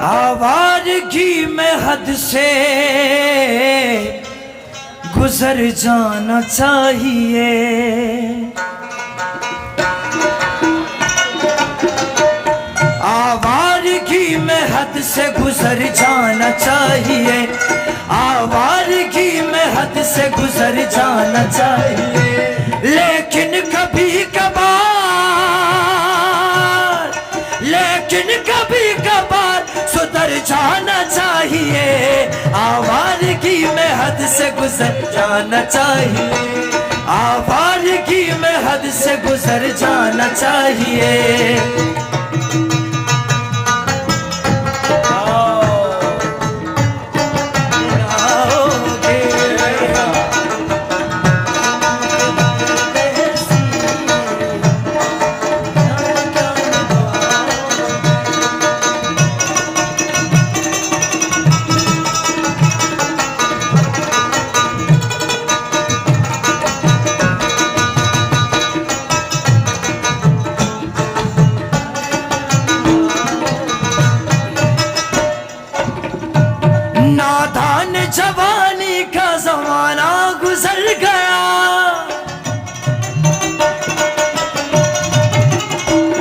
आवारगी में हद से गुजर जाना चाहिए। आवारगी में हद से गुजर जाना चाहिए। आवारगी में हद से गुजर जाना चाहिए। लेकिन कभी कभार सुधर जाना चाहिए। आवारगी में हद से गुजर जाना चाहिए। आवारगी में हद से गुजर जाना चाहिए। नादान जवानी का जमाना गुजर गया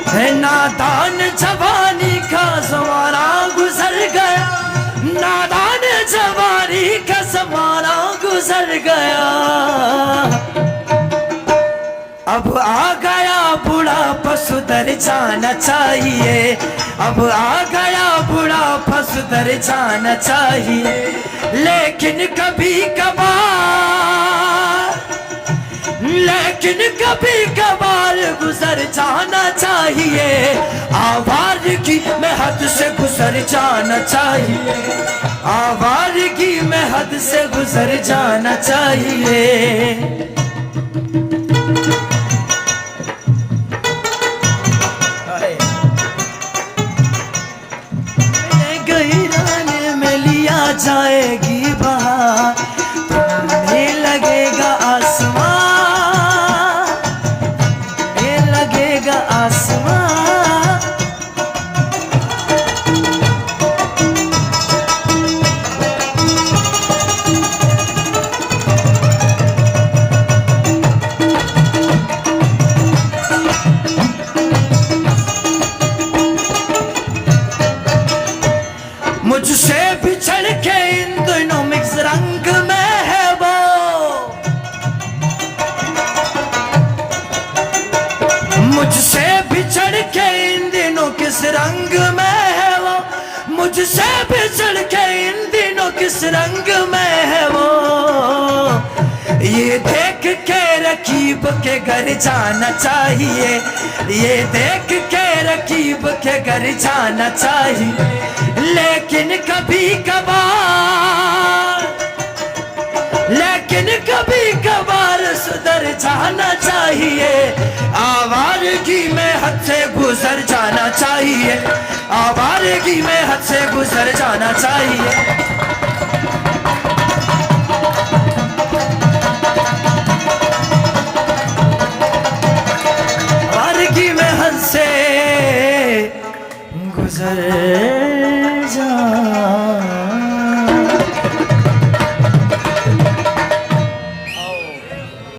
है। नादान जवानी का जमाना गुजर गया। नादान जवानी का जमाना गुजर गया। अब आ गया बुढ़ापा सुधर जाना चाहिए। अब आ गया बुढ़ापा सुधर जाना चाहिए। लेकिन कभी कभार गुजर जाना चाहिए। आवारगी में हद से गुजर जाना चाहिए। आवारगी में हद से गुजर जाना चाहिए। जाएगी बहार, तुम्हें लगेगा आसमां, ये लगेगा आसमां। मुझसे बिछड़ के इन दोनों मिक्स रंग में है वो। मुझसे बिछड़ के इन दिनों किस रंग में है वो। मुझसे बिछड़ के इन दिनों किस रंग में है वो। ये देख के रकीब के घर जाना चाहिए। ये देख के रकीब के घर जाना चाहिए। लेकिन कभी कभार सुधर जाना चाहिए। आवारगी में हद से गुजर जाना चाहिए। आवारगी में हद से गुजर जाना चाहिए। आवारगी में हद से गुजर